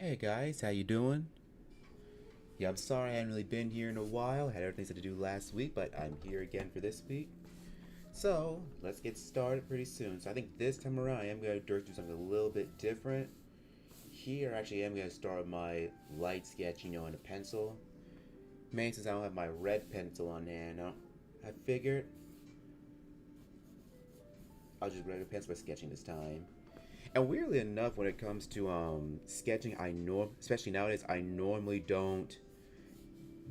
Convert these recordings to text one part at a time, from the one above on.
Hey guys, how you doing? Yeah, I'm sorry I hadn't really been here in a while. I had other things to do last week, but I'm here again for this week. So let's get started pretty soon. So I think this time around I am going to do something a little bit different. Here, actually, I'm going to start my light sketching on a pencil. Mainly since I don't have my red pencil on hand, I figured I'll just grab a pencil for sketching this time. And weirdly enough, when it comes to sketching, especially nowadays, I normally don't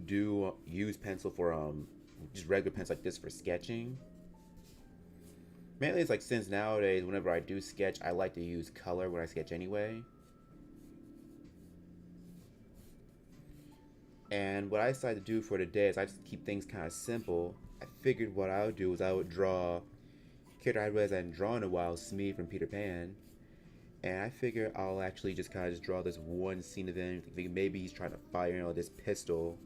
do use pencil for just regular pencil like this for sketching. Mainly it's like since nowadays whenever I do sketch I like to use color when I sketch anyway. And what I decided to do for today is I just keep things kind of simple. I figured what I would do is I would draw a character I realized I hadn't drawn in a while, Smee from Peter Pan. And I figure I'll actually just kind of just draw this one scene of him. Maybe he's trying to fire this pistol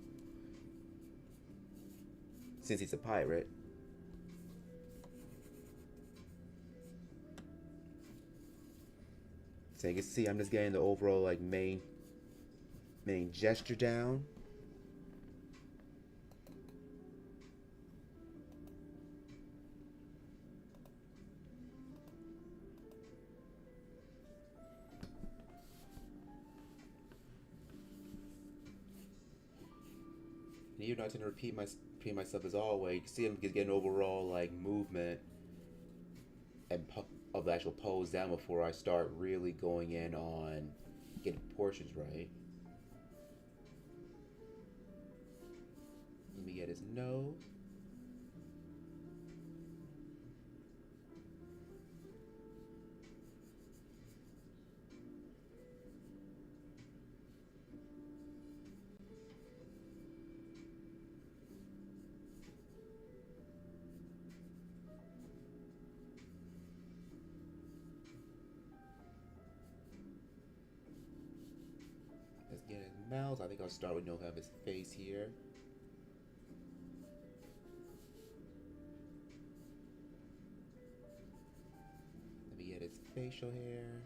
since he's a pirate. So you can see I'm just getting the overall like main gesture down. And even though I tend to repeat myself as always, you can see I'm just getting overall like movement and of the actual pose down before I start really going in on getting proportions right. Let me get his nose. Let's get his mouth. I think I'll start with no have his face here. Let me get his facial hair.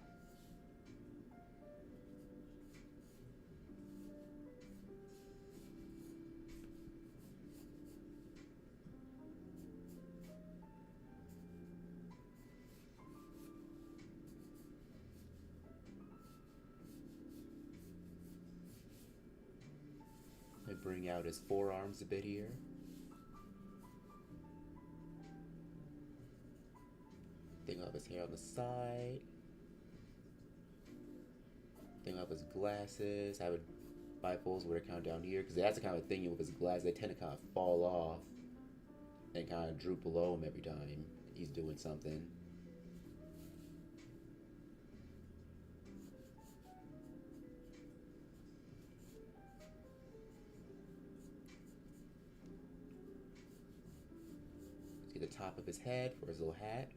Let me bring out his forearms a bit here. Think of his hair on the side. Think of his glasses. I would bifocals would count down here because that's the kind of thing with his glasses. They tend to kind of fall off and kind of droop below him every time he's doing something. Let's get the top of his head for his little hat.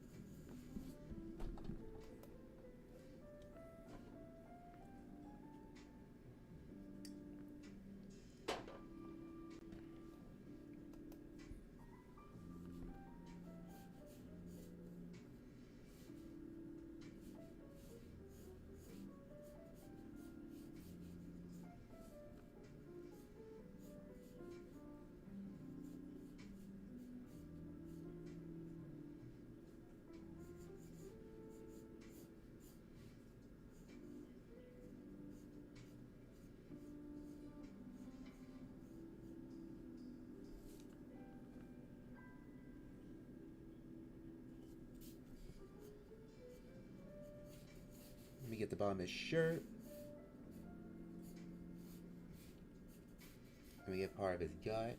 Let me get the bottom of his shirt. Let me get part of his gut.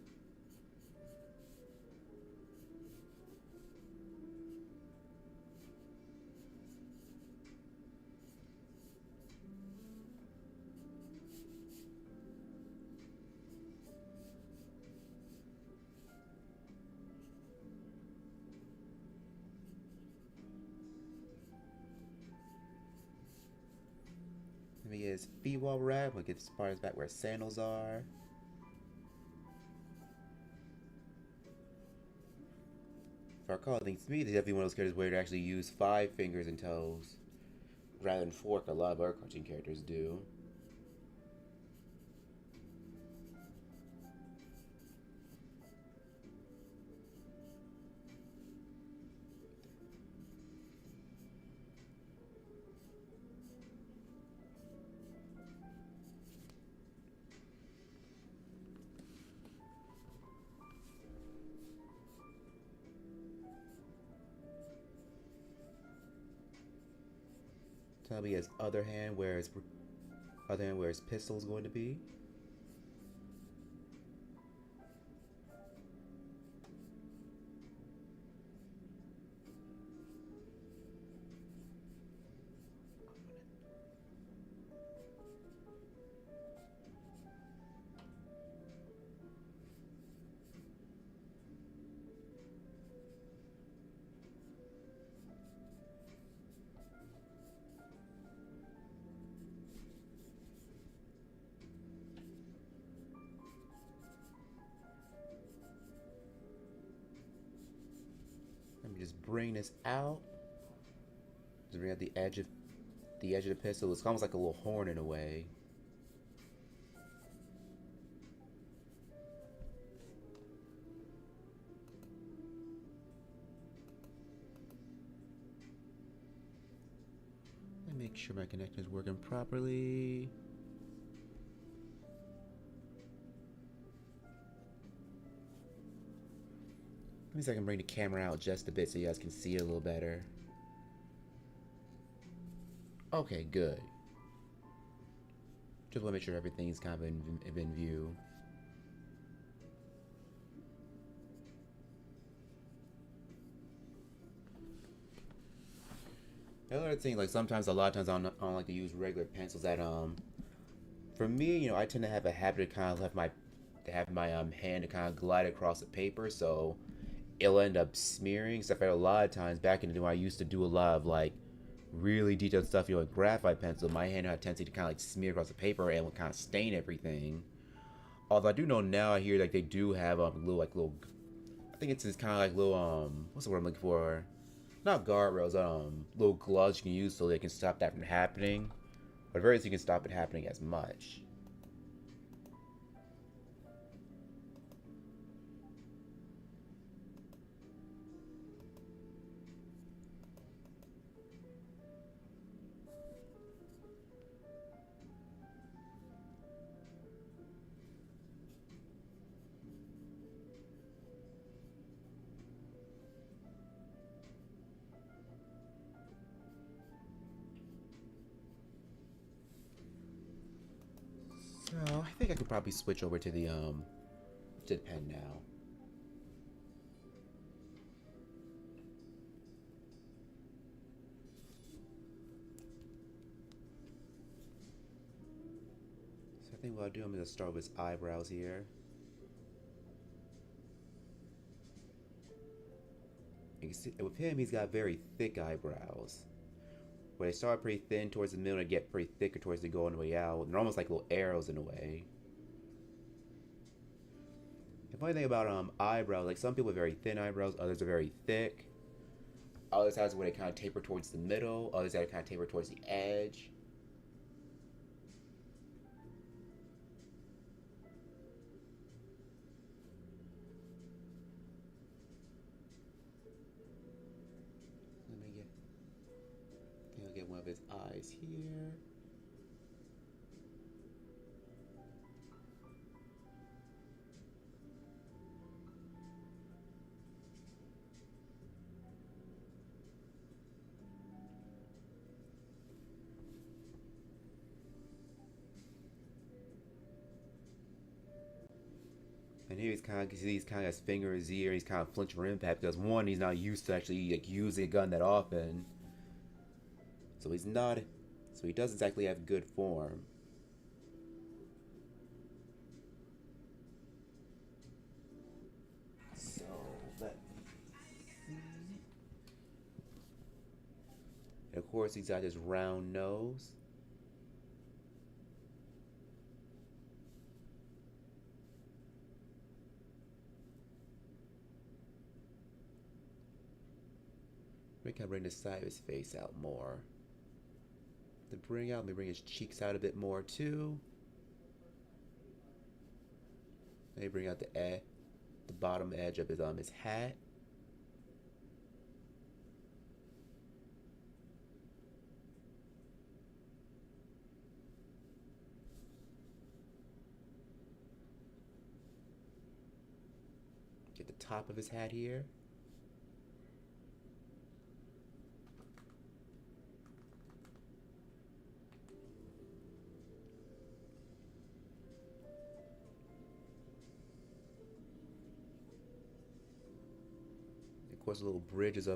Let me get his feet while wrapped. We'll get part of his back where his sandals are. If I recall, I think Smee is definitely one of those characters where they actually use 5 fingers and toes rather than 4, like a lot of other cartoon characters do. Tell me his other hand where his pistol is going to be. Let me just bring this out. Just bring out the edge of the pistol. It's almost like a little horn in a way. Let me make sure my connection is working properly. Let me see if I can bring the camera out just a bit so you guys can see it a little better. Okay, good. Just want to make sure everything's kind of in view. The other thing, like sometimes, a lot of times, I don't like to use regular pencils. For me, you know, I tend to have a habit to kind of have my hand to kind of glide across the paper, so it'll end up smearing. So a lot of times back in the day, when I used to do a lot of like really detailed stuff, you know, with graphite pencil, my hand had a tendency to kind of like smear across the paper and would kind of stain everything. Although I do know now, I hear like they do have little, I think it's just kind of like little what's the word I'm looking for? Not guardrails, little gloves you can use so they can stop that from happening. But very least you can stop it happening as much. So I think I could probably switch over to the pen now. So I think what I'll do, I'm gonna start with his eyebrows here. You can see with him, he's got very thick eyebrows. Where they start pretty thin towards the middle and get pretty thicker towards the go on the way out. They're almost like little arrows in a way. The funny thing about eyebrows, like some people have very thin eyebrows, others are very thick. Others have where they kind of taper towards the middle, others that kind of taper towards the edge. Get one of his eyes here. And here he's kind of his finger in his ear. He's kind of flinching for impact because one, he's not used to actually like using a gun that often. So he's not. So he doesn't exactly have good form. So let me see. And of course, he's got his round nose. We can bring the side of his face out more. Let me bring his cheeks out a bit more too. Let me bring out the bottom edge of his hat. Get the top of his hat here. course, little bridges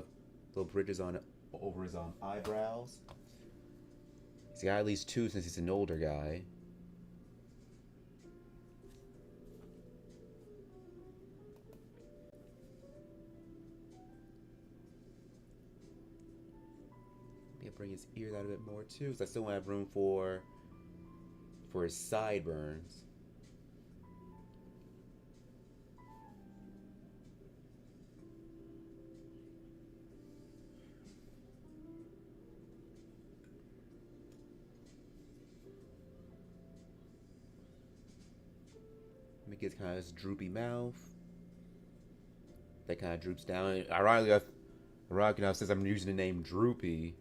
on over his eyebrows. He's got at least two since he's an older guy. Maybe bring his ears out a bit more too, so I still want to have room for his sideburns. Make it kind of this droopy mouth. That kind of droops down. Ironically enough, since I'm using the name Droopy.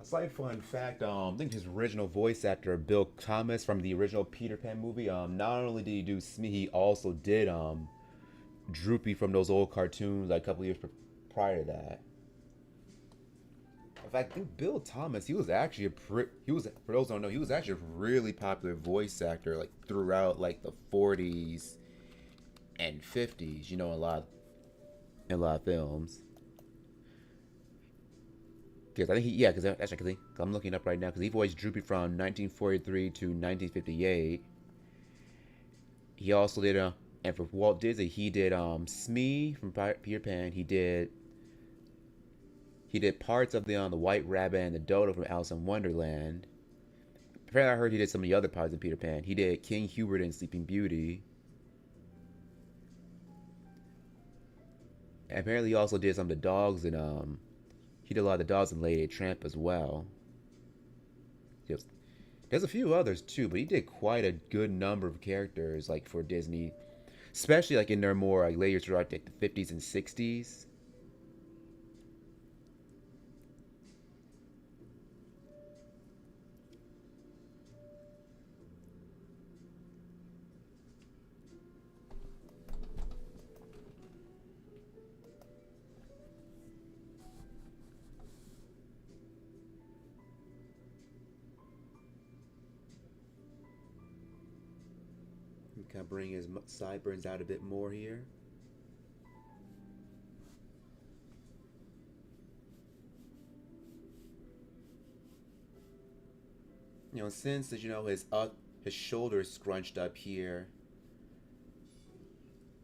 A slight fun fact, I think his original voice actor, Bill Thomas from the original Peter Pan movie, not only did he do Smee, he also did Droopy from those old cartoons like a couple years prior to that. In fact, I think Bill Thomas, he was actually for those who don't know, he was actually a really popular voice actor like throughout like the 40s and 50s, you know, in a lot of films. Because I think because I'm looking up right now, because he voiced Droopy from 1943 to 1958. He also did and for Walt Disney, he did Smee from Peter Pan. He did parts of the White Rabbit and the Dodo from Alice in Wonderland. Apparently, I heard he did some of the other parts in Peter Pan. He did King Hubert in Sleeping Beauty. And apparently, he also did some of the dogs in he did a lot of the dogs in Lady Tramp as well. There's a few others too, but he did quite a good number of characters like for Disney, especially like in their more like later throughout like the 50s and 60s. Kind of bring his sideburns out a bit more here. You know, since his shoulders scrunched up here,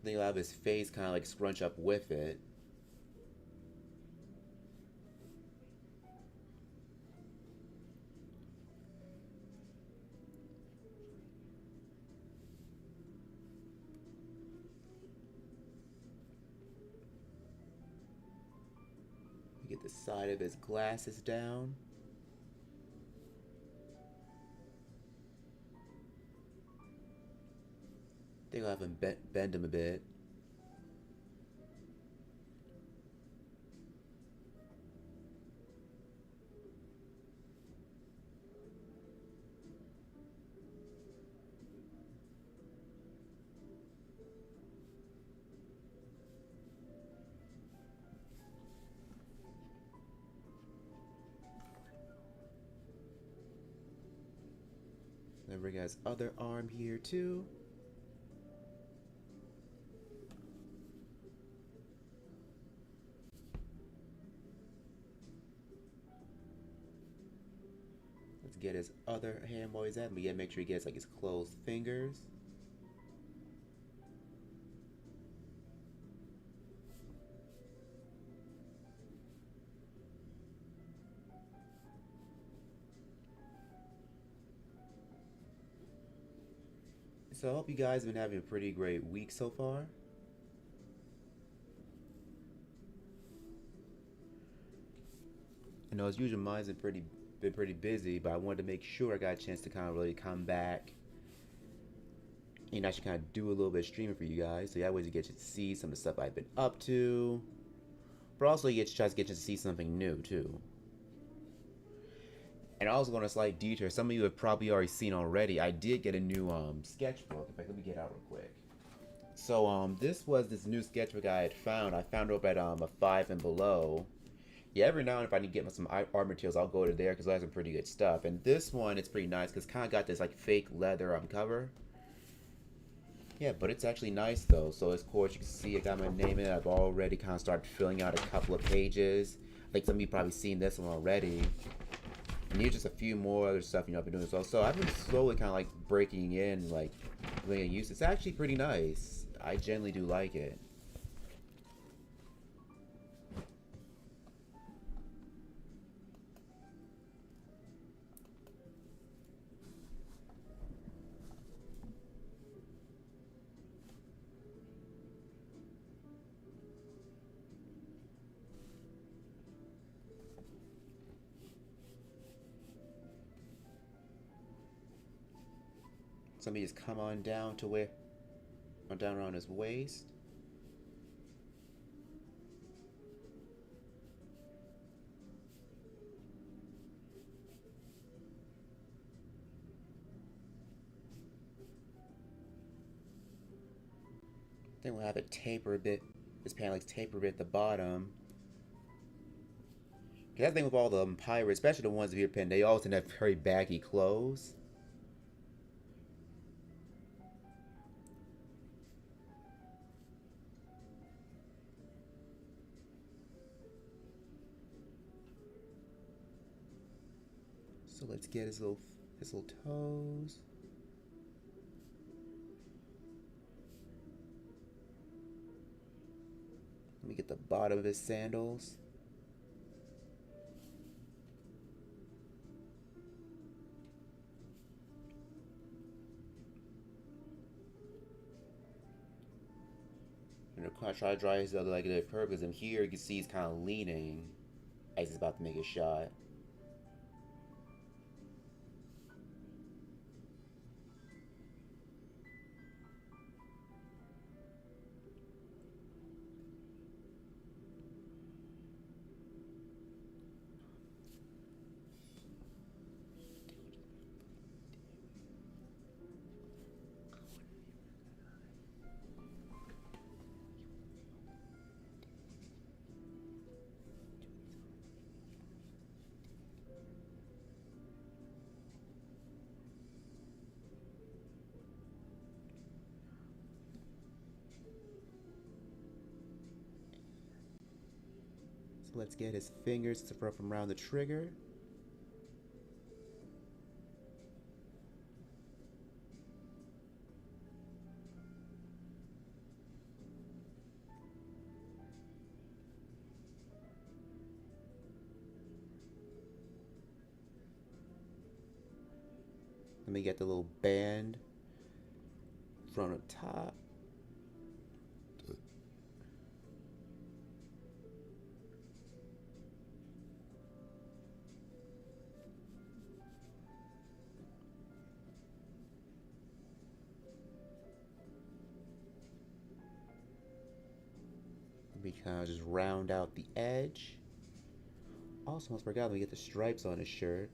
then he'll have his face kind of like scrunch up with it. Get the side of his glasses down. I think I'll have him bend him a bit. Then bring his other arm here too. Let's get his other hand while he's at him. We gotta make sure he gets like his closed fingers. So I hope you guys have been having a pretty great week so far. I know as usual mine's been pretty busy, but I wanted to make sure I got a chance to kind of really come back and actually kind of do a little bit of streaming for you guys. So that way you get to see some of the stuff I've been up to, but also you get to try to get to see something new too. And also going to slight detour, some of you have probably already seen already, I did get a new sketchbook. In fact, let me get out real quick. So this was this new sketchbook I had found. I found it up at a 5 and Below. Yeah, every now and then if I need to get some art materials, I'll go to there because it has some pretty good stuff. And this one, it's pretty nice because it's kind of got this like fake leather cover. Yeah, but it's actually nice though. So of course you can see I got my name in it. I've already kind of started filling out a couple of pages. I think some of you probably seen this one already. And here's just a few more other stuff I've been doing as well. So I've been slowly kind of like breaking in, like getting used. It's actually pretty nice. I generally do like it. Somebody just come on down to where, on down around his waist. Then we'll have it taper a bit. This panel like taper a bit at the bottom. Cause that's the thing with all the pirates, especially the ones of your pen, they always tend to have very baggy clothes. So let's get his little toes. Let me get the bottom of his sandals. And I'll try to dry his other leg a bit curve because in here you can see he's kind of leaning as he's about to make a shot. So let's get his fingers to from around the trigger. Let me get the little band from the top. We kind of just round out the edge. Also, almost forgot we get the stripes on his shirt.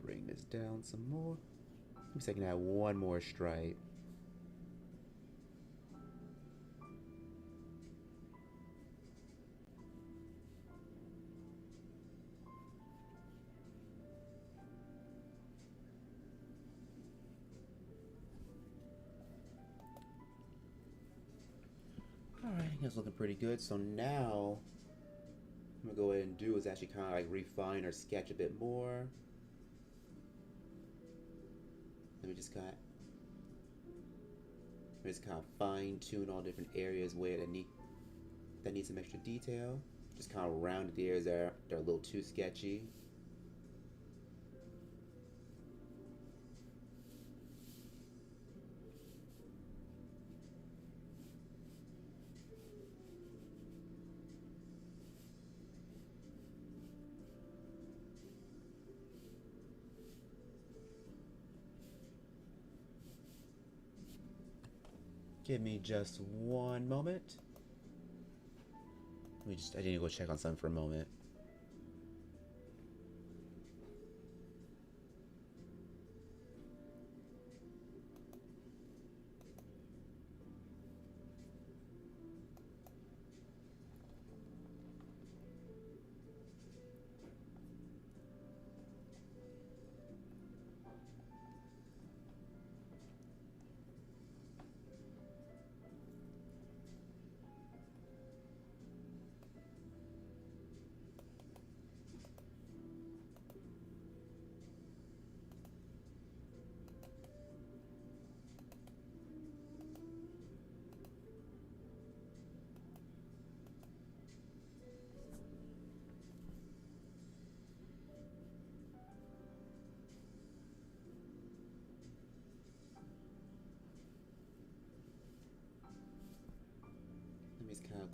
Bring this down some more. Maybe so I can add one more stripe. Alright, I think it's looking pretty good. So now, I'm going to go ahead and do is actually kind of like refine or sketch a bit more. Let me just kind of fine tune all different areas where that need some extra detail. Just kind of round the areas that are a little too sketchy. Give me just one moment. I need to go check on something for a moment.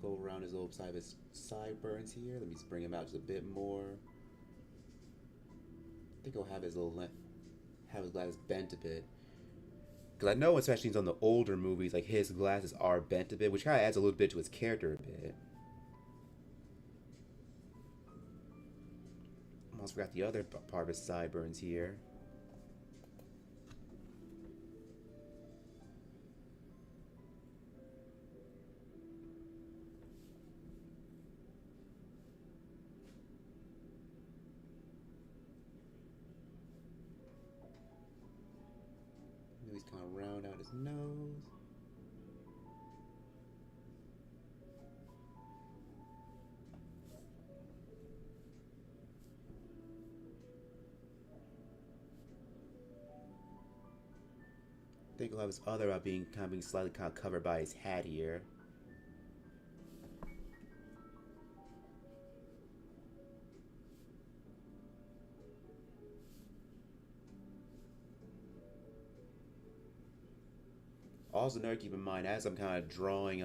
go around his little side of his sideburns here. Let me just bring him out just a bit more. I think he'll have his glasses bent a bit. Because I know, especially on the older movies, like his glasses are bent a bit, which kind of adds a little bit to his character a bit. Almost forgot the other part of his sideburns here. He's kind of round out his nose. I think he'll have his other being slightly covered by his hat here. Also, another keep in mind, as I'm kind of drawing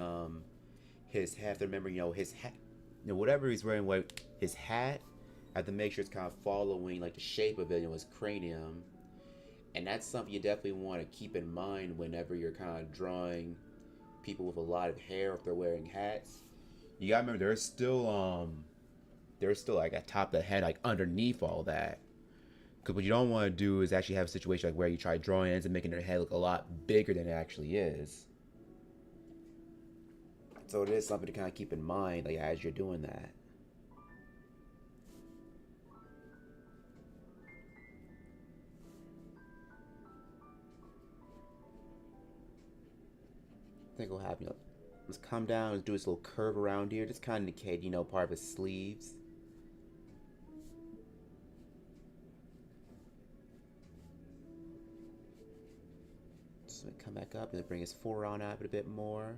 his hat, to remember, his hat, whatever he's wearing, his hat, I have to make sure it's kind of following like the shape of it, his cranium, and that's something you definitely want to keep in mind whenever you're kind of drawing people with a lot of hair if they're wearing hats. You gotta remember there's still like a top of the head, like underneath all that. Because what you don't want to do is actually have a situation like where you try drawing ends and making their head look a lot bigger than it actually is. So it is something to kind of keep in mind, like as you're doing that. I think we'll have, let's come down and do this little curve around here, just kind of indicate, part of his sleeves. So come back up and bring his forearm out a bit more.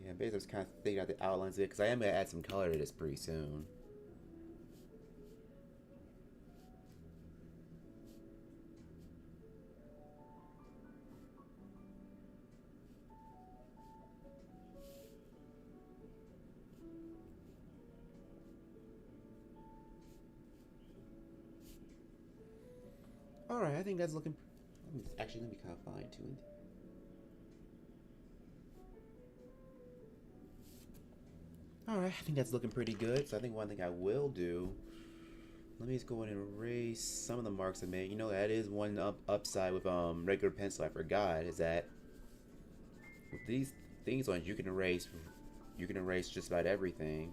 Yeah, basically, I was kind of thinking out the outlines of it because I am going to add some color to this pretty soon. Alright, I think that's looking. Actually, let me kind of fine tuned. Alright, I think that's looking pretty good. So I think one thing I will do. Let me just go in and erase some of the marks I made. That is one upside with regular pencil I forgot, is that with these things on, you can erase just about everything.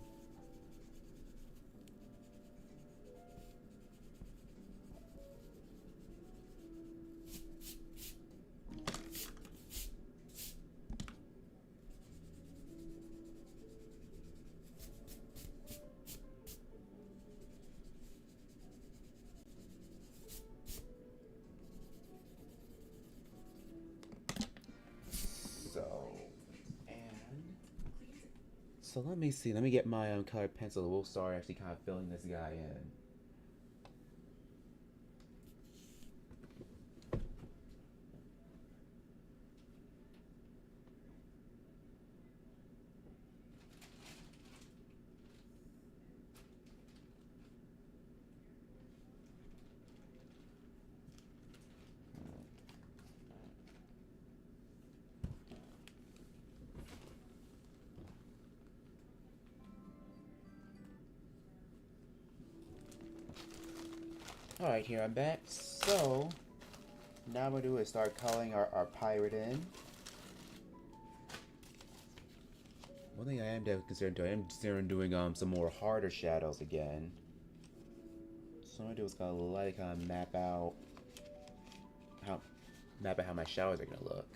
So let me see. Let me get my colored pencil. We'll start actually kind of filling this guy in. Alright, here I'm back. So, now what I'm going to do is start coloring our pirate in. One thing I am considering doing, some more harder shadows again. So what I'm gonna do is kind of how map out how my showers are gonna look.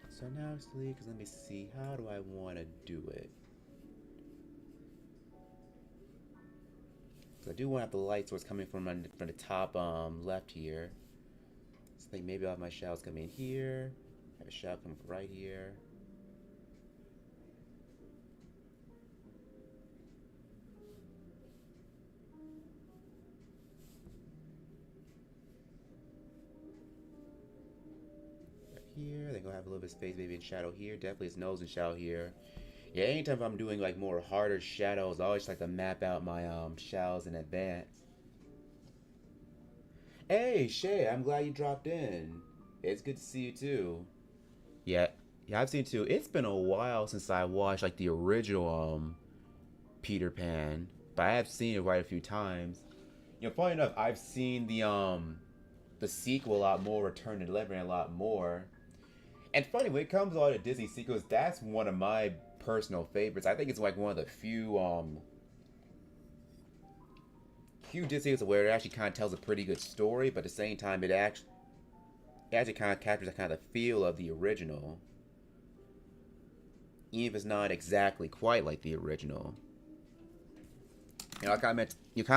So now it's because let me see, how do I want to do it? So I do want to have the light source coming from the top left here. So I think maybe I'll have my showers come in here. Have a shower come right here. Here, then go have a little bit of space maybe in shadow here. Definitely his nose in shadow here. Yeah, anytime I'm doing like more harder shadows, I always like to map out my shadows in advance. Hey Shay, I'm glad you dropped in. It's good to see you too. Yeah, yeah, I've seen too. It's been a while since I watched like the original Peter Pan, but I have seen it quite a few times. You know, funny enough, I've seen the sequel a lot more, Return to Delivery a lot more. And funny, when it comes to all the Disney sequels, that's one of my personal favorites. I think it's like one of the few Disney sequels where it actually kind of tells a pretty good story, but at the same time, it actually kind of captures the kind of feel of the original, even if it's not exactly quite like the original. You know,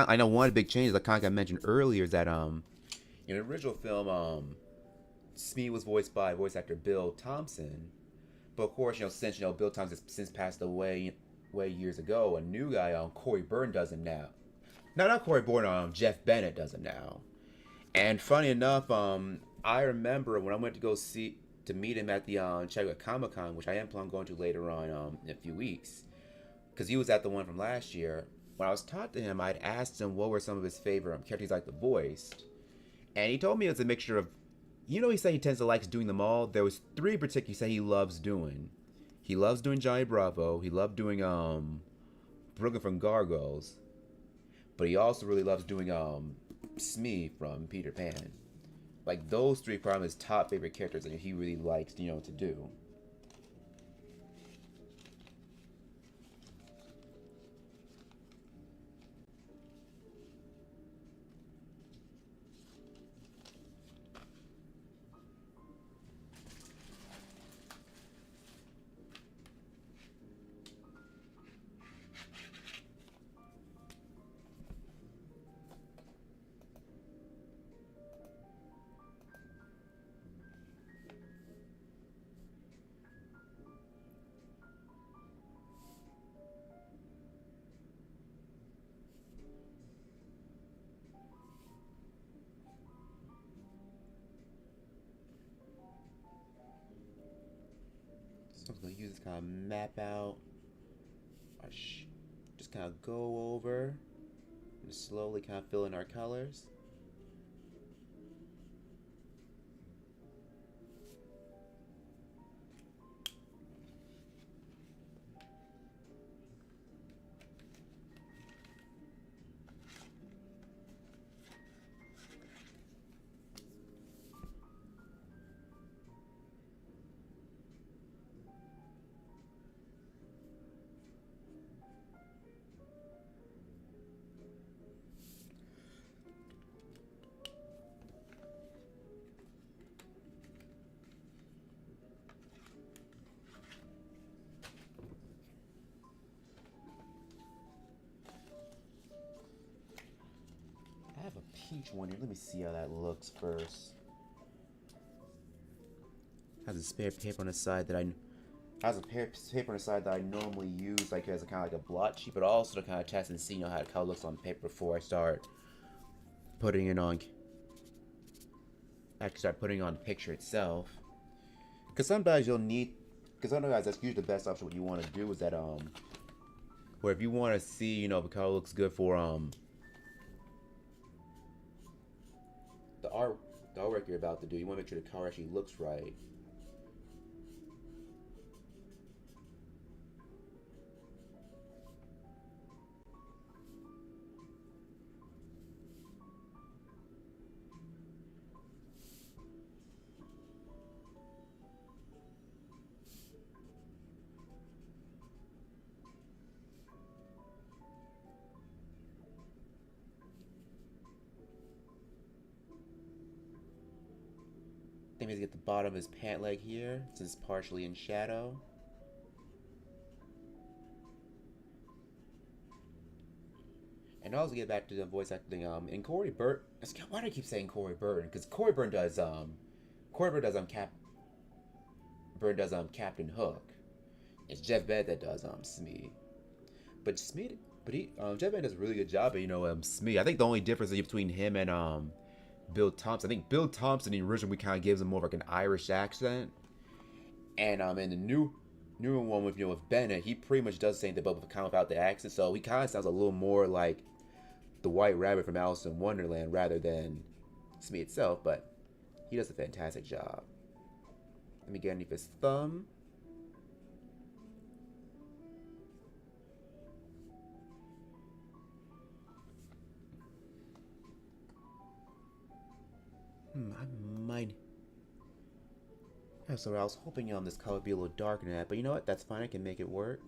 I know one of the big changes I kind of mentioned earlier is that in the original film, Smee was voiced by voice actor Bill Thompson, but of course, since Bill Thompson has since passed away years ago, a new guy, Corey Byrne does him now. No, not Corey Byrne, Jeff Bennett does him now. And funny enough, I remember when I went to meet him at the Chicago Comic Con, which I am planning on going to later on in a few weeks, because he was at the one from last year. When I was talking to him, I'd asked him what were some of his favorite characters like the voiced, and he told me it's a mixture of, he said he tends to like doing them all. There was three in particular he said he loves doing. He loves doing Johnny Bravo. He loved doing Brooklyn from Gargoyles, but he also really loves doing Smee from Peter Pan. Like those three are probably his top favorite characters that he really likes, to do. So I'm gonna use this kind of map out. Just kind of go over and slowly kind of fill in our colors. I have a peach one here. Let me see how that looks first. Has a spare paper on the side that I has a paper on the side that I normally use, like as a kind of like a blot sheet, but also to kind of test and see how the color looks on paper before I start putting it on. Actually, start putting on the picture itself. Because sometimes sometimes that's usually the best option. What you want to do is that where if you want to see, the color looks good for the artwork you're about to do, you want to make sure the color actually looks right. think maybe get the bottom of his pant leg here, since it's partially in shadow. And also get back to the voice acting. In Corey Burton, why do I keep saying Corey Burton? Because Corey Burton does Captain Hook. It's Jeff Bed that does Smee. But Smee, Jeff Bed does a really good job at Smee. I think the only difference between him and Bill Thompson. I think Bill Thompson in the original we kind of gives him more of like an Irish accent, and in the newer one with Bennett, he pretty much does the same thing but kind of without the accent. So he kind of sounds a little more like the White Rabbit from Alice in Wonderland rather than Smee itself. But he does a fantastic job. Let me get underneath his thumb. I might. So I was hoping this color would be a little darker than that, but you know what? That's fine. I can make it work.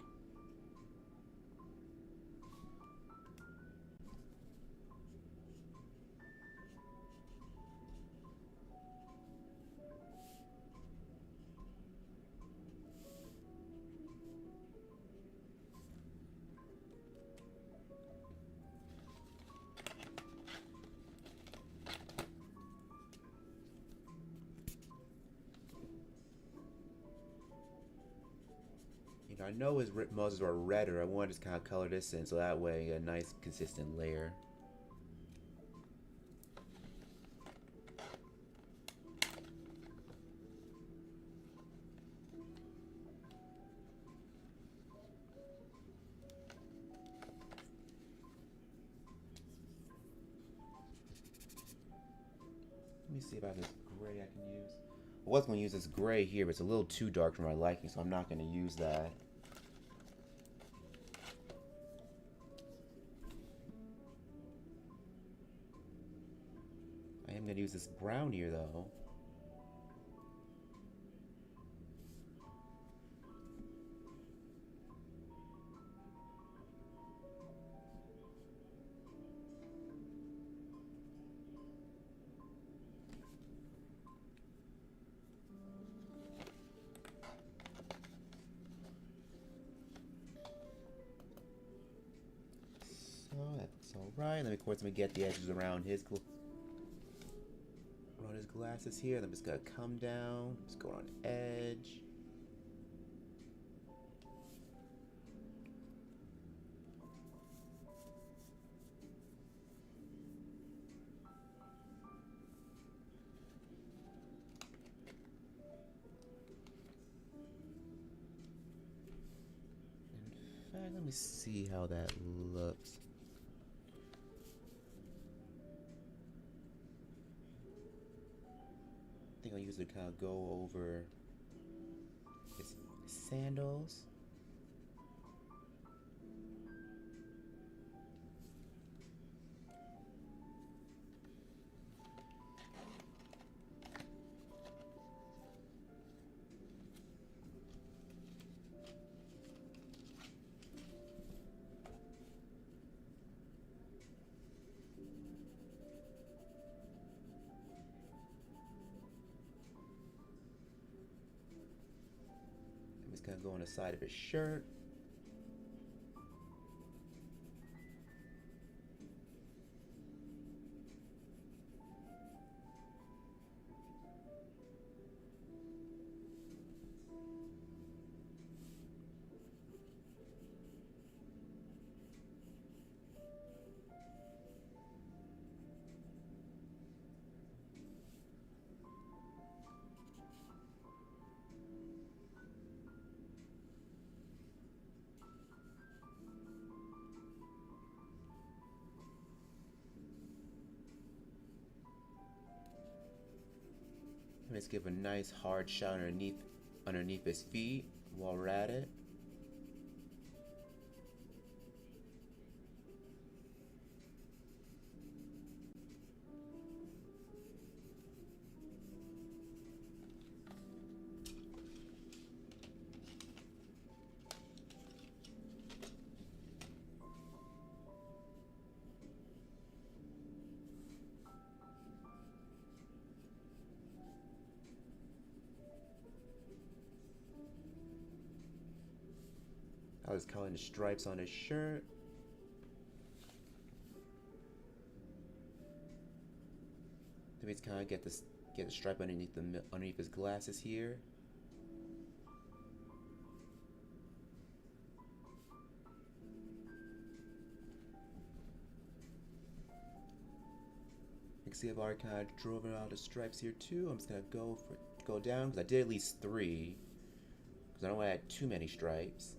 I know his muzzles are redder. I want to just kind of color this in so that way a nice consistent layer. Let me see if I have this gray I can use. I was going to use this gray here, but it's a little too dark for my liking, so I'm not going to use that. I am going to use this brown here, though. That's alright. Let me, of course, get the edges around his glasses here. I'm just gonna come down, just go on edge. In fact, let me see how that looks. I think I'll use it to kind of go over his sandals. Gonna go on the side of his shirt. Let's give a nice hard shot underneath his feet while we're at it. I was coloring the stripes on his shirt. Then we just kind of get the stripe underneath his glasses here. You can see I've already kind of drove out the stripes here too. I'm just gonna go down because I did at least 3 because I don't want to add too many stripes.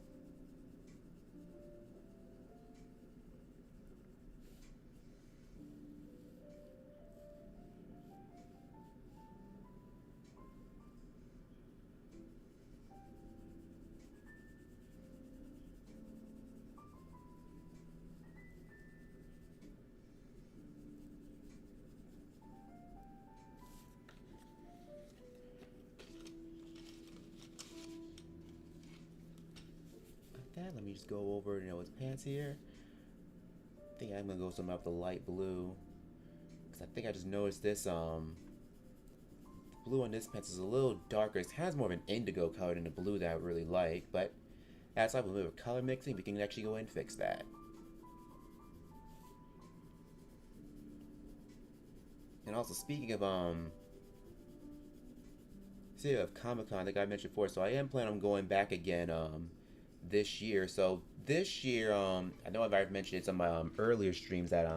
Let me just go over his pants here. I think I'm gonna go something up the light blue because I think I just noticed this the blue on this pants is a little darker. It has more of an indigo color than the blue that I really like, but as I have a little bit of color mixing, we can actually go ahead and fix that. And also speaking of Comic-Con, I think I mentioned before, so I am planning on going back again this year. So this year, I know I've already mentioned it on my earlier streams that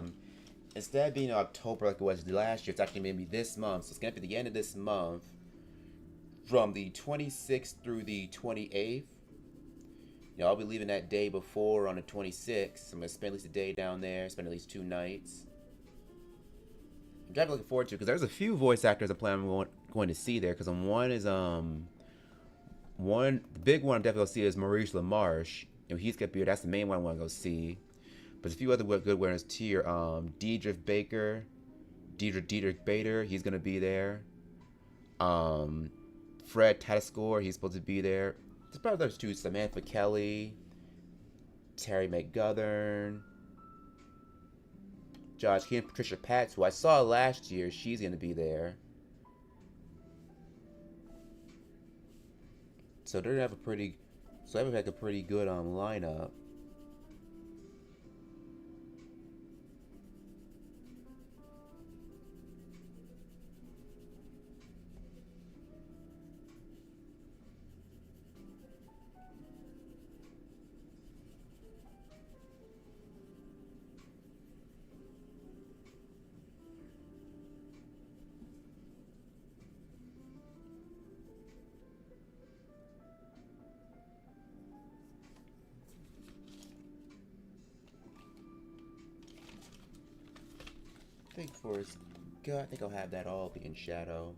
instead of being October like it was last year, it's actually going to be this month. So it's going to be the end of this month, from the 26th through the 28th. I'll be leaving that day before on the 26th. I'm going to spend at least a day down there, spend at least 2 nights. I'm definitely looking forward to it because there's a few voice actors I plan on going to see there. Because one is the big one I'm definitely going to see is Maurice LaMarche. He's got beard. That's the main one I want to go see. But there's a few other good winners too. Diedrich Bader, he's going to be there. Fred Tatascore, he's supposed to be there. There's probably those 2, Samantha Kelly, Terry McGovern, Josh Keenan, Patricia Patz, who I saw last year. She's going to be there. So they're gonna have a pretty good lineup. I think I'll have that all be in shadow.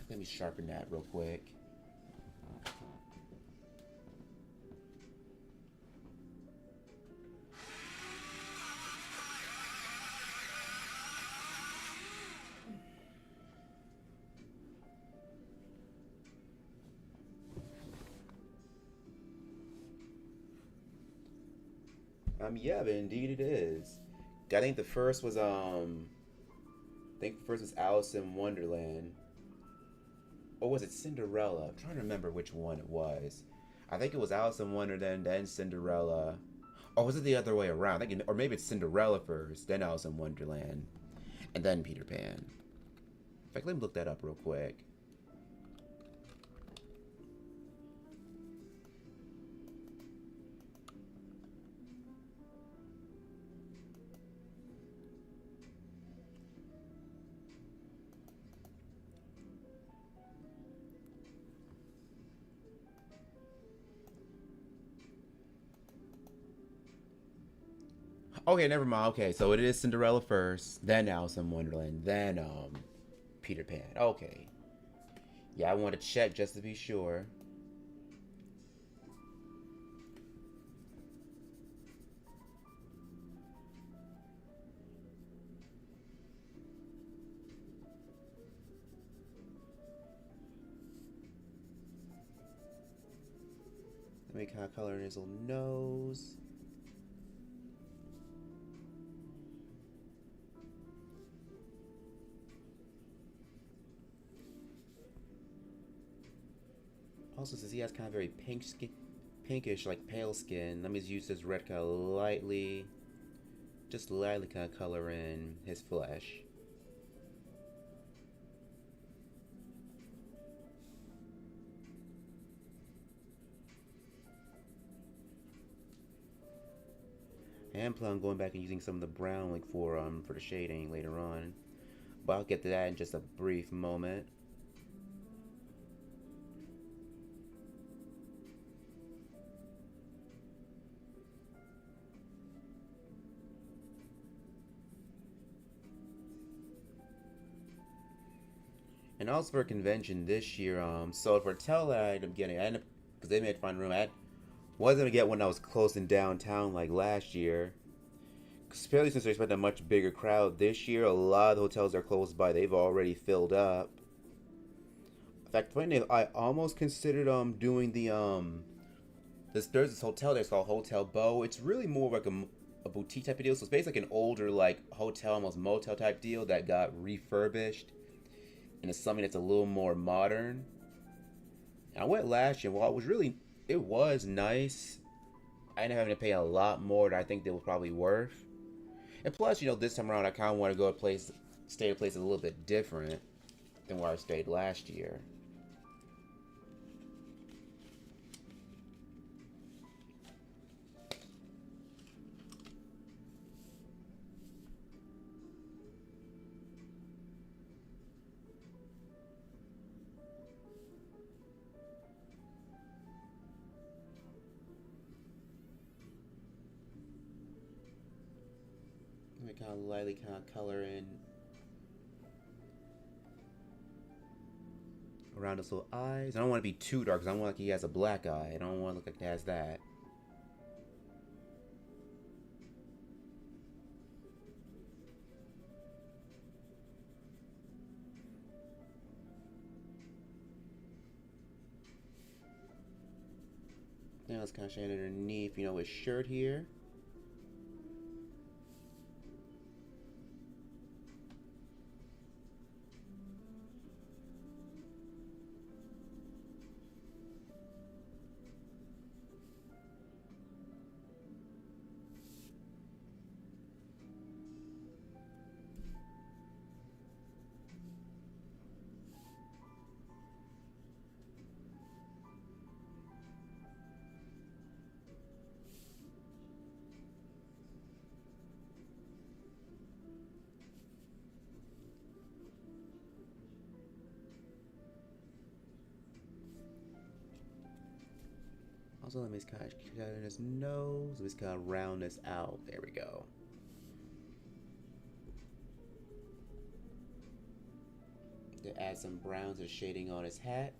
Let me sharpen that real quick. Yeah, but indeed it is. I think the first was Alice in Wonderland. Or was it Cinderella? I'm trying to remember which one it was. I think it was Alice in Wonderland, then Cinderella. Or was it the other way around? Or maybe it's Cinderella first, then Alice in Wonderland, and then Peter Pan. In fact, let me look that up real quick. Okay, never mind. Okay, so it is Cinderella first, then Alice in Wonderland, then Peter Pan. Okay. Yeah, I want to check just to be sure. Let me kind of color in his little nose. Also, since he has kind of very pink skin, pinkish, like pale skin, let me just use this red color lightly, just lightly kind of color in his flesh. I am planning on going back and using some of the brown like for the shading later on, but I'll get to that in just a brief moment. And also for a convention this year, so for tell that I ended up getting, I ended up, because they made fun room, I wasn't gonna get one that was close in downtown like last year. Especially since they're expecting a much bigger crowd this year, a lot of the hotels are close by. They've already filled up. In fact, funny, I almost considered doing there's this hotel that's called Hotel Bo. It's really more like a boutique type of deal. So it's basically like an older like hotel, almost motel type deal that got refurbished, and it's something that's a little more modern. And I went last year. Well, it was nice. I ended up having to pay a lot more than I think they was probably worth. And plus, this time around, I kind of want to go stay at a place that's a little bit different than where I stayed last year. Let me kind of lightly kind of color in around his little eyes. I don't want to be too dark because I don't want like he has a black eye. I don't want to look like he has that. Now let's kind of shade underneath, his shirt here. Also, let me just kind of cut in his nose. Let me just kind of round this out. There we go. To add some browns and shading on his hat.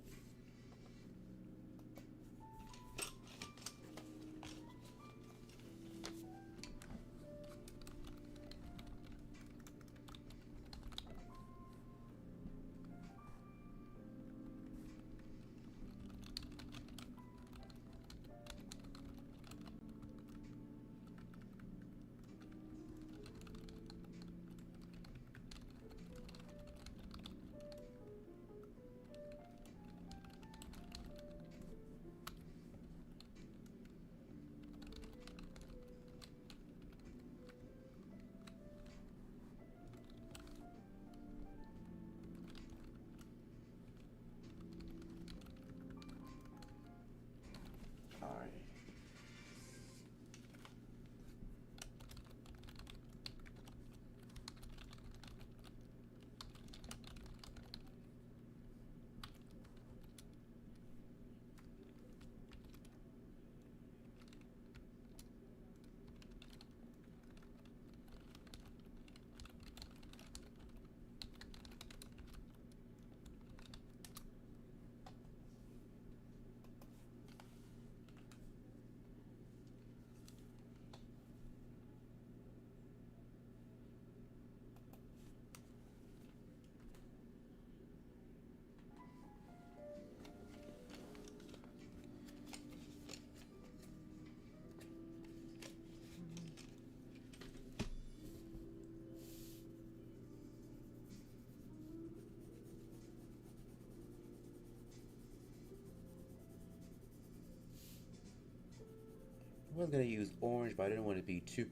was gonna use orange, but I didn't want to be too.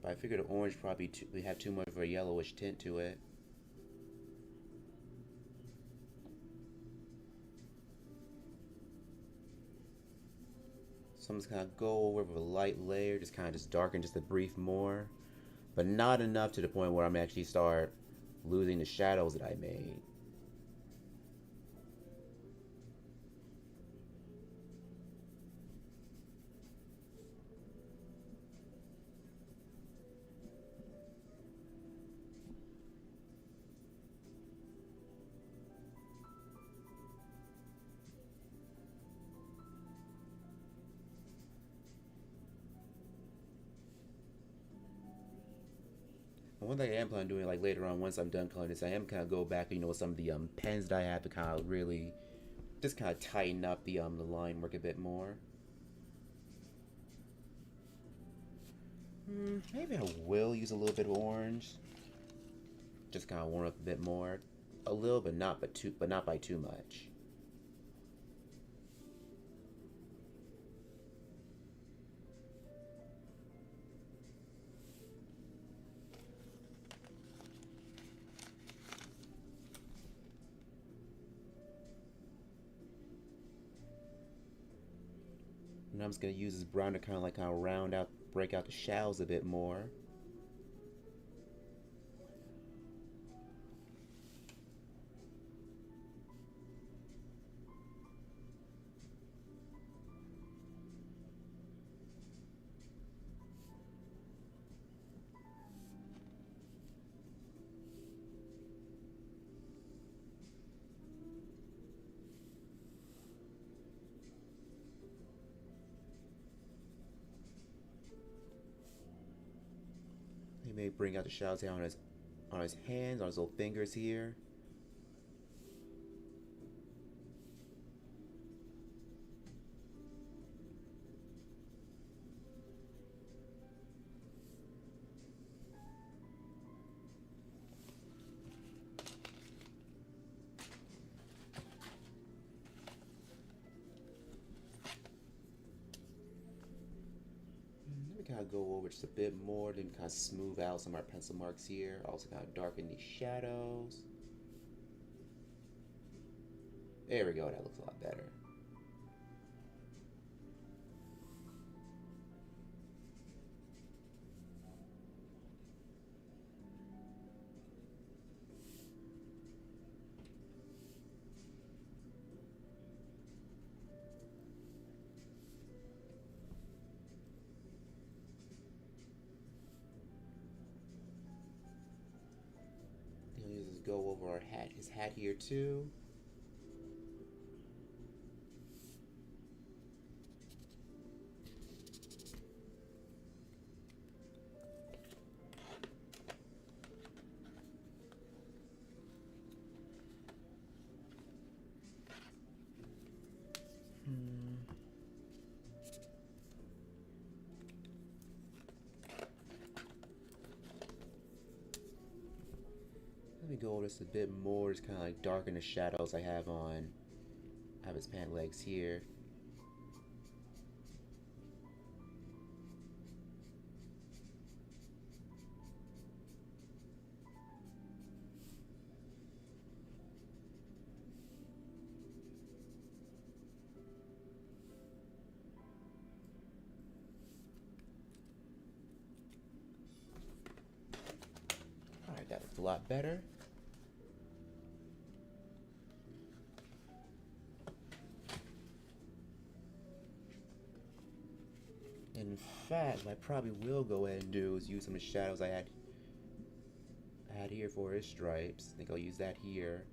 But I figured orange probably we have too much of a yellowish tint to it. So I'm just gonna go over with a light layer, just kind of just darken just a brief more, but not enough to the point where I'm actually start losing the shadows that I made. And one thing I am planning on doing, like later on, once I'm done coloring this, I am kind of go back, with some of the pens that I have to kind of really just kind of tighten up the line work a bit more. Maybe I will use a little bit of orange, just kind of warm up a bit more, a little, but not by too much. And I'm just gonna use this brown to kind of round out, break out the shadows a bit more. He may bring out the shadows here on his hands, on his little fingers here. Kind of go over just a bit more, then kind of smooth out some of our pencil marks here. Also kind of darken these shadows. There we go, that looks a lot better. Go over our hat, his hat here too. Let me go over this a bit more, just kind of like darken the shadows I have his pant legs here. Alright, that looks a lot better. In fact, what I probably will go ahead and do is use some of the shadows I had here for his stripes. I think I'll use that here.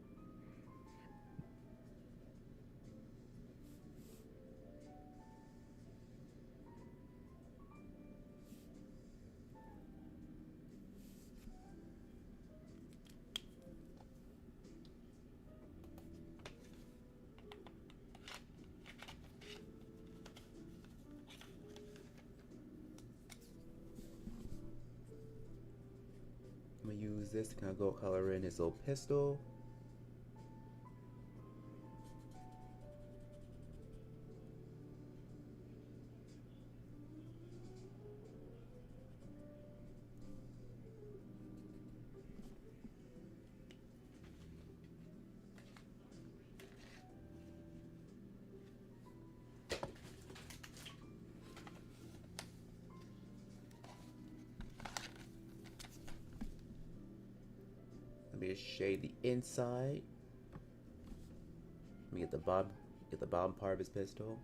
I'm gonna use this to kind of go color in his little pistol. to shade the inside. Let me get the bottom part of his pistol.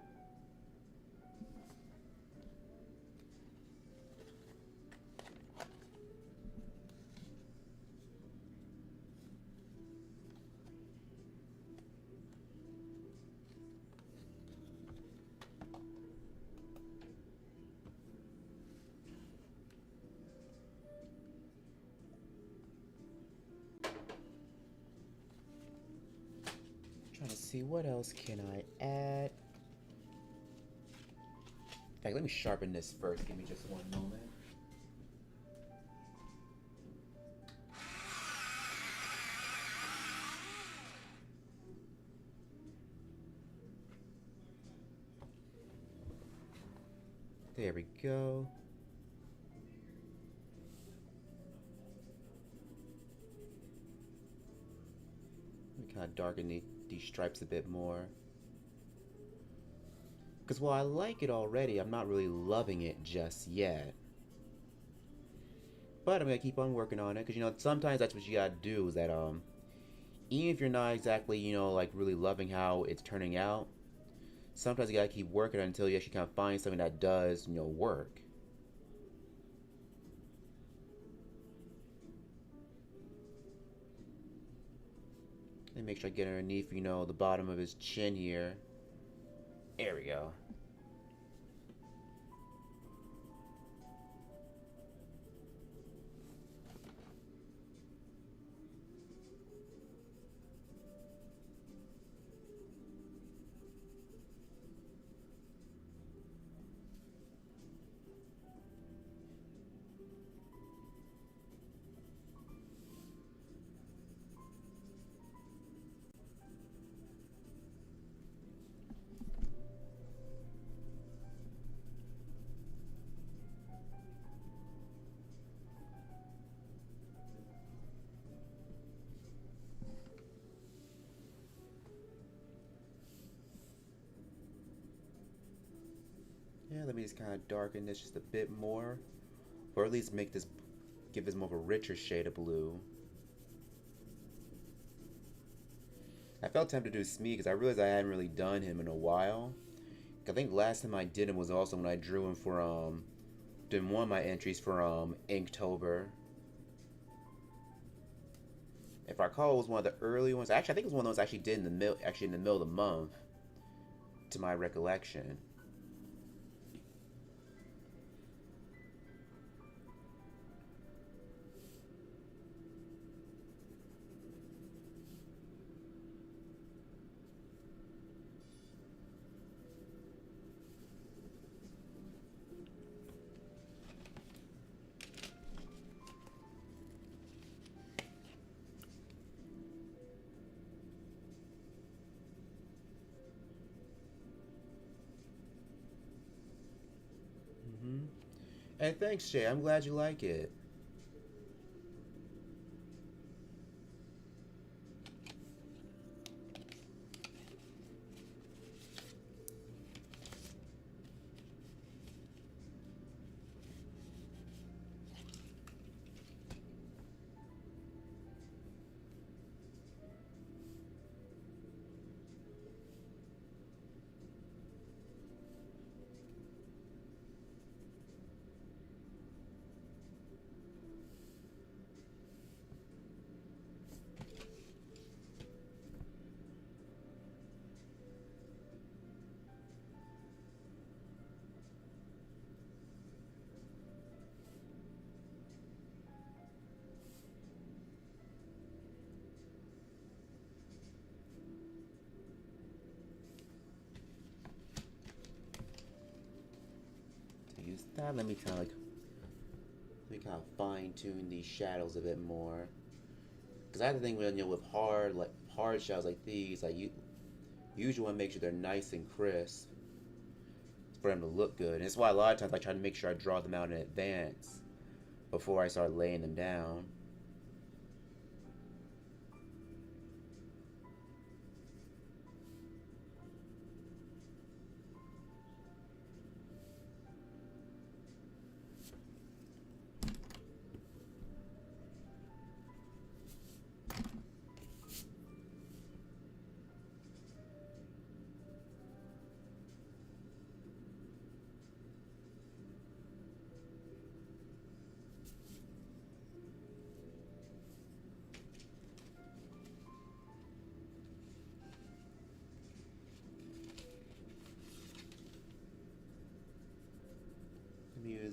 Trying to see what else can I add. In fact, let me sharpen this first. Give me just one moment. There we go. Let me kind of darken these stripes a bit more. Because while I like it already, I'm not really loving it just yet. But I'm going to keep on working on it. Because, you know, sometimes that's what you got to do. Is that, even if you're not exactly, you know, like really loving how it's turning out, sometimes you got to keep working until you actually kind of find something that does, you know, work. Let me make sure I get underneath, you know, the bottom of his chin here. There we go. Yeah, let me just kind of darken this just a bit more. Or at least make this, give this more of a richer shade of blue. I felt tempted to do Smee because I realized I hadn't really done him in a while. I think last time I did him was also when I drew him for, did one of my entries for, Inktober. If I recall, it was one of the early ones. Actually, I think it was one of those I actually did in the middle of the month, to my recollection. Hey, thanks, Shay. I'm glad you like it. Use that. Let me kind of fine tune these shadows a bit more. Because I have to think with, you know, with hard shadows like these, you usually want to make sure they're nice and crisp for them to look good. And that's why a lot of times I try to make sure I draw them out in advance before I start laying them down.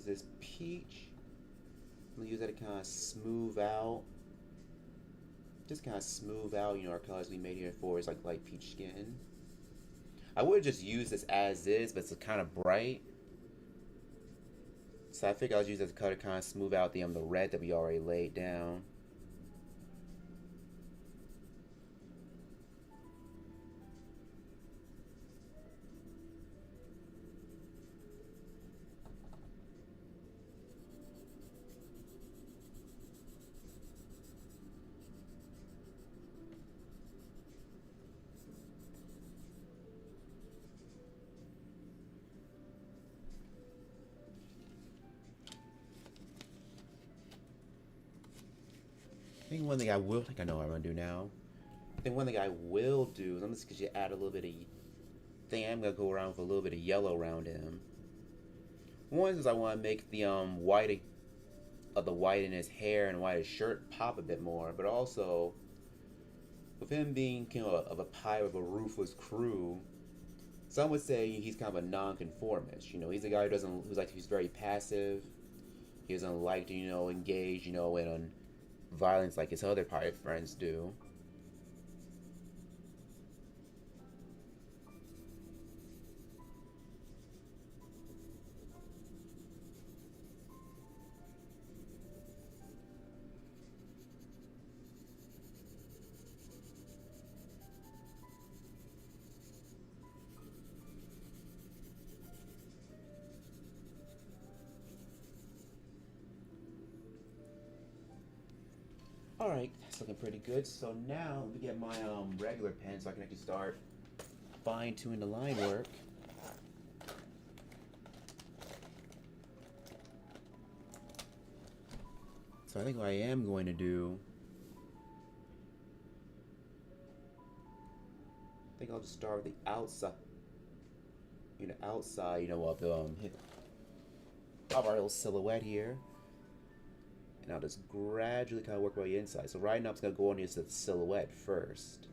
this peach. I'm gonna use that to kind of smooth out. Just kind of smooth out, our colors we made here for is like light peach skin. I would just use this as is, but it's kind of bright. So I figured I'll use this color to kind of smooth out the red that we already laid down. I think one thing I know what I'm gonna do now. I think one thing I will do is I'm just gonna add a little bit of I'm gonna go around with a little bit of yellow around him. One is I want to make the white in his hair and white in his shirt pop a bit more, but also with him being of a pirate of a ruthless crew, some would say he's kind of a non-conformist. He's a guy who's very passive. He doesn't like to engage in violence like his other pirate friends do. Alright, that's looking pretty good. So now let me get my regular pen so I can actually start fine-tuning the line work. So I think what I am going to do, I think I'll just start with the outside. Of our little silhouette here. And I'll just gradually kind of work my way inside. So right now I'm just going to go on into the silhouette first.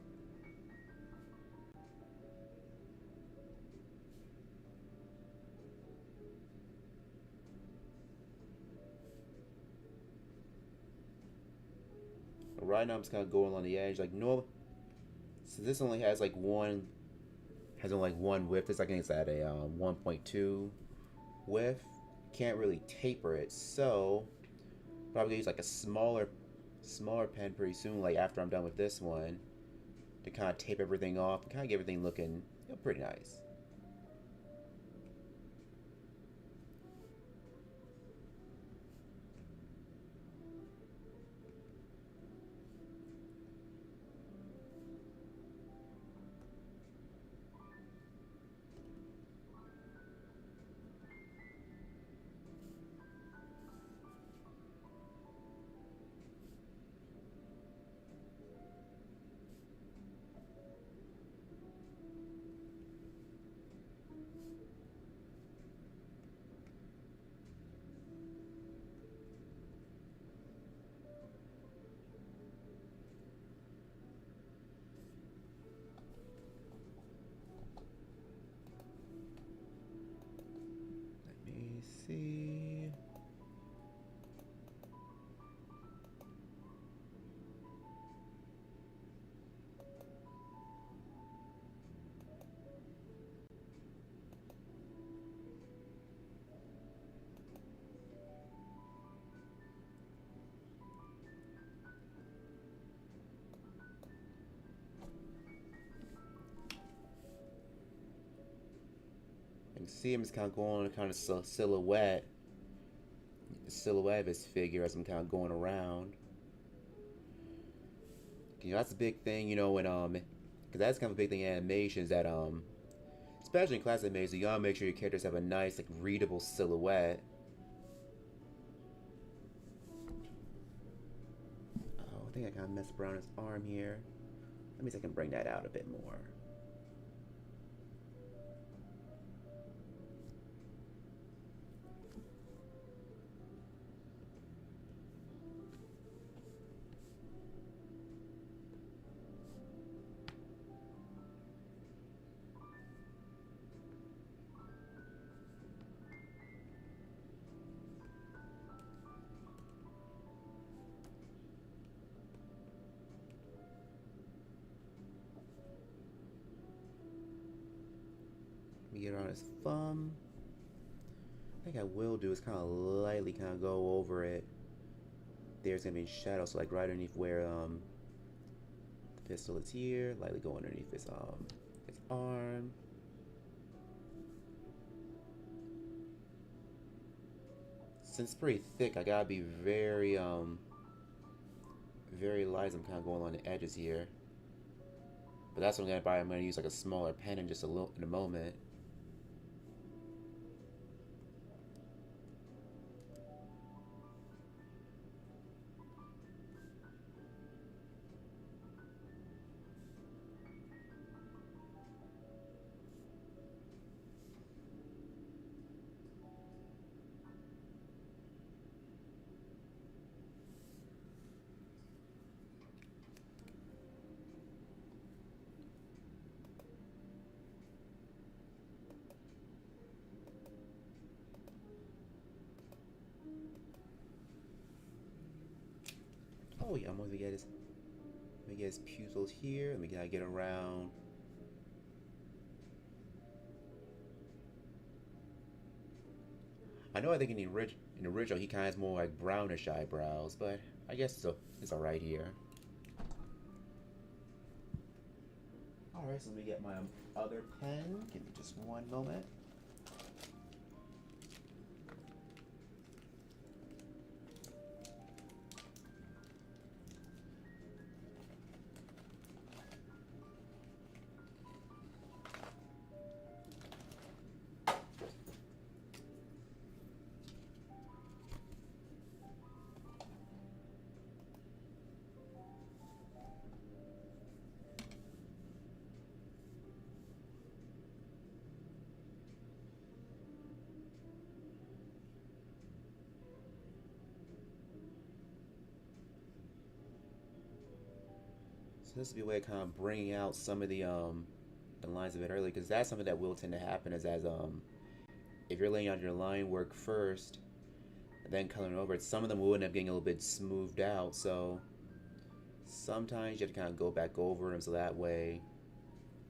Right now I'm just kind of going along the edge like normal. So this only has like one width. It's like it's at a 1.2 width. Can't really taper it, so probably use like a smaller pen pretty soon, like after I'm done with this one, to kind of tape everything off and kind of get everything looking pretty nice. See. You can see him just kind of going on a kind of silhouette of his figure as I'm kind of going around. That's a big thing, when because that's kind of a big thing in animations that especially in classic animation, you gotta make sure your characters have a nice like readable silhouette. Oh, I think I kind of messed around his arm here. Let me see if I can bring that out a bit more. Let me get around his thumb. I think I will do is kind of lightly kind of go over it. There's gonna be shadow, so like right underneath where the pistol is here. Lightly go underneath his arm. Since it's pretty thick, I gotta be very very light as I'm kind of going along the edges here. But that's what I'm gonna use like a smaller pen in just a little in a moment. Oh yeah, I'm gonna get his pupils here. Let me get around. I know I think in the original he kind of has more like brownish eyebrows, but I guess it's alright here. Alright, so let me get my other pen. Give me just one moment. So this will be a way of kind of bringing out some of the lines a bit early, because that's something that will tend to happen is as if you're laying out your line work first and then coloring over it, some of them will end up getting a little bit smoothed out. So sometimes you have to kind of go back over them so that way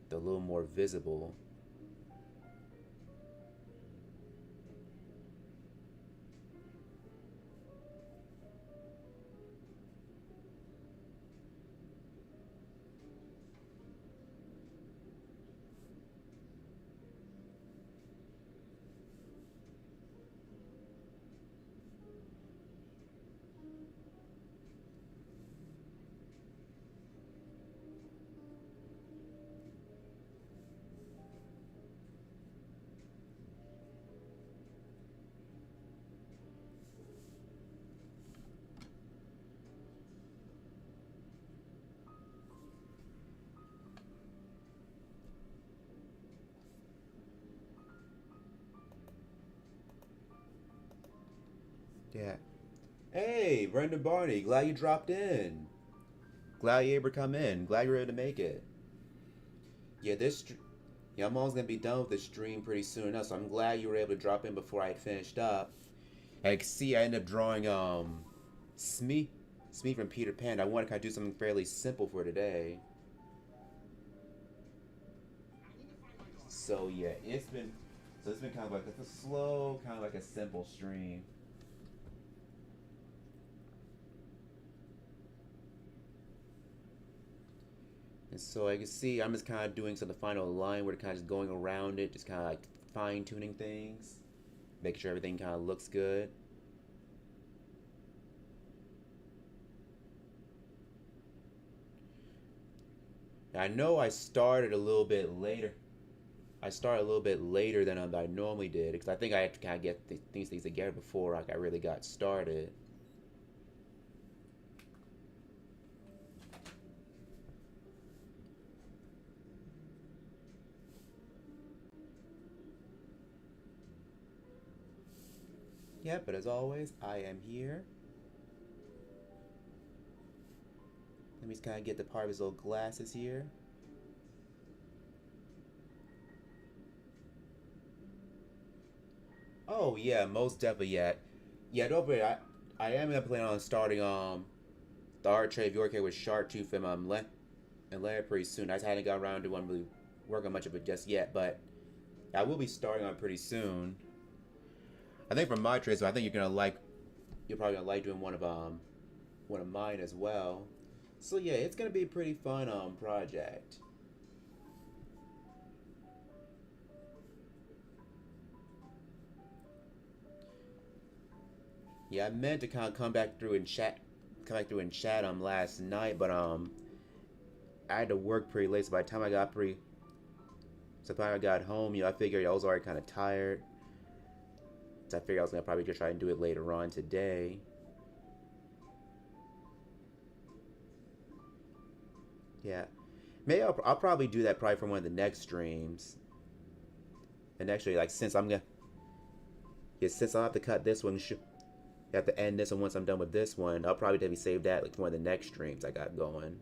they're a little more visible. Yeah. Hey, Brendan Barney, glad you dropped in. Glad you able to come in. Glad you're able to make it. Yeah, yeah, I'm almost gonna be done with this stream pretty soon enough, so I'm glad you were able to drop in before I had finished up. I can see I ended up drawing Smee from Peter Pan. I want to kind of do something fairly simple for today. So yeah, it's been kind of like a slow, kind of like a simple stream. And so I can see I'm just kind of doing the final line where kind of just going around it, just kind of like fine tuning things, making sure everything kind of looks good. Now, I know I started a little bit later. I started a little bit later than I normally did because I think I had to kind of get things together before I really got started. Yeah, but as always, I am here. Let me just kind of get the part of his little glasses here. Oh yeah, most definitely. Yeah. Don't worry. I am gonna plan on starting the art trade of your character with Chartooth and Leonard pretty soon. I just hadn't got around to one really working much of it just yet, but I will be starting on pretty soon. I think from my trades, I think you're probably gonna like doing one of mine as well. So yeah, it's gonna be a pretty fun project. Yeah, I meant to kind of come back through and chat last night, but I had to work pretty late. So by the time I got home, I figured I was already kind of tired. So I figured I was gonna probably just try and do it later on today. Yeah, maybe I'll probably do that probably for one of the next streams. And actually, like since I'll have to cut this one, have to end this one once I'm done with this one. I'll probably maybe save that like for one of the next streams I got going.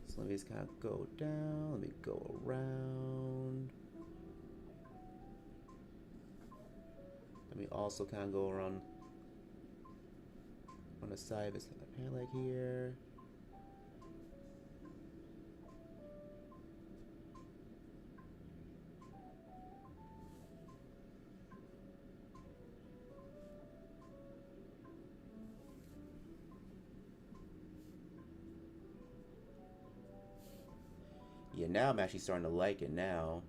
So let me just kind of go down. Let me go around. Let me also kind of go around on the side of his hand leg here. Yeah, now I'm actually starting to like it now.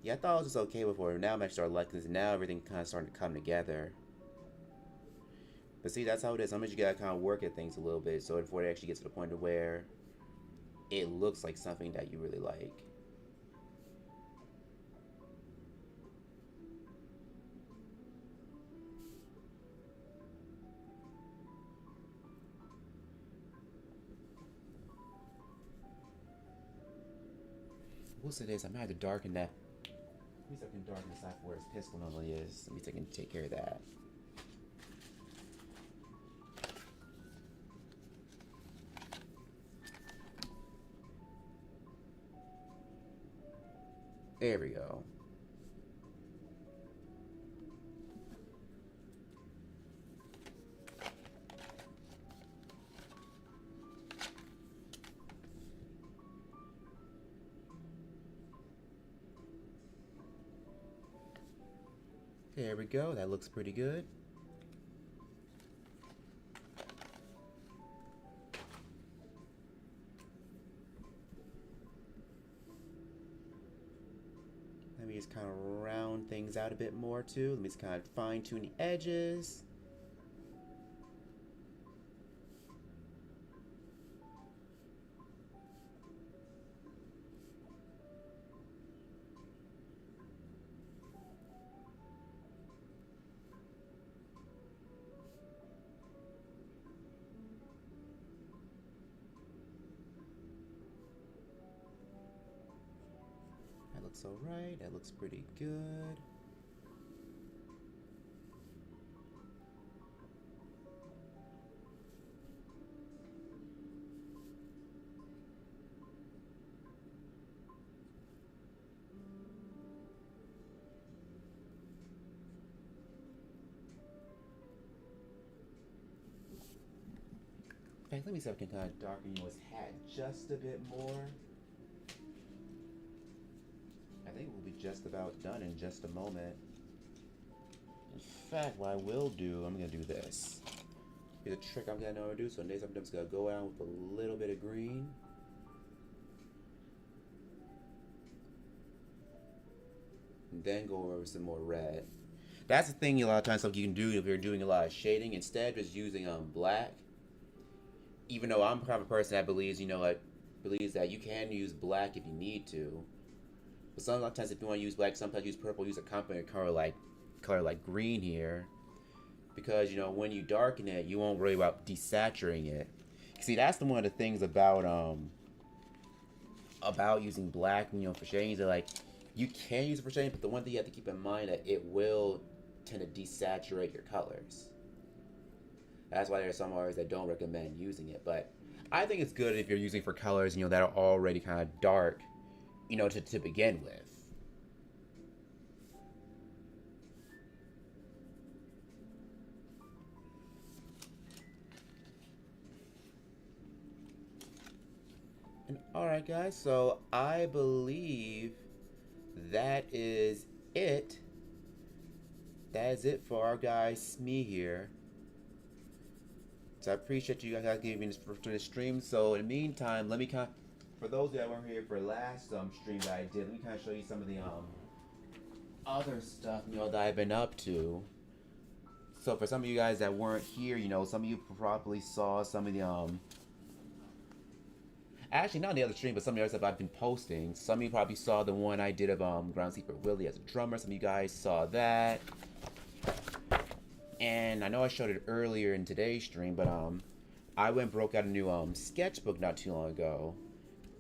Yeah, I thought it was just okay before. Now I'm actually starting to like this. Now everything kind of starting to come together. But see, that's how it is. Sometimes you gotta kind of work at things a little bit, so before it actually gets to the point of where it looks like something that you really like. What's it is? I might have to darken that. At least I can darken the side where his pistol normally is. At least I can take care of that. There we go. There we go. That looks pretty good. Let me just kind of round things out a bit more too. Let me just kind of fine tune the edges. Looks alright, that looks pretty good. Okay, let me see if I can kind of darken his hat just a bit more. I think we'll be just about done in just a moment. In fact, what I will do, I'm gonna do this. Here's a trick I'm gonna know how to do. So next I'm just gonna go out with a little bit of green. And then go over some more red. That's the thing a lot of times you can do if you're doing a lot of shading. Instead of just using black. Even though I'm the kind of person that believes, believes that you can use black if you need to. But sometimes if you want to use black, sometimes use purple, use a complementary color like green here. Because, when you darken it, you won't worry about desaturating it. See, that's one of the things about using black, for shading. That you can use it for shading, but the one thing you have to keep in mind that it will tend to desaturate your colors. That's why there's some artists that don't recommend using it. But I think it's good if you're using for colors, that are already kind of dark, to begin with. And alright, guys, so I believe that is it. That is it for our guy Smee here. So I appreciate you guys giving me this stream. So in the meantime, let me for those that weren't here for last stream that I did, let me kind of show you some of the other stuff that I've been up to. So for some of you guys that weren't here, some of you probably saw some of the actually not the other stream, but some of the other stuff I've been posting. Some of you probably saw the one I did of Groundskeeper Willie as a drummer. Some of you guys saw that. And I know I showed it earlier in today's stream, but I went and broke out a new sketchbook not too long ago.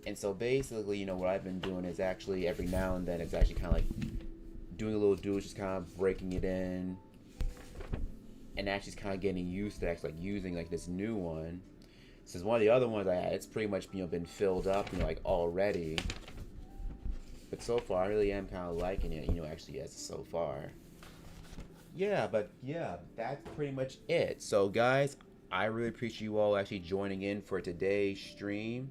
And so basically, what I've been doing is actually every now and then it's actually kind of like doing a little doodle, just kind of breaking it in, and actually kind of getting used to actually like using like this new one. Since one of the other ones I had, it's pretty much been filled up, like already. But so far, I really am kind of liking it, actually as so far. Yeah, but yeah, that's pretty much it. So guys, I really appreciate you all actually joining in for today's stream.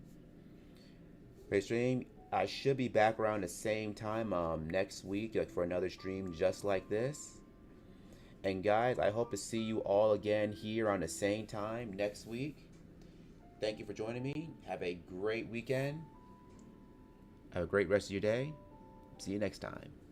I should be back around the same time next week, like for another stream just like this. And guys, I hope to see you all again here on the same time next week. Thank you for joining me. Have a great weekend. Have a great rest of your day. See you next time.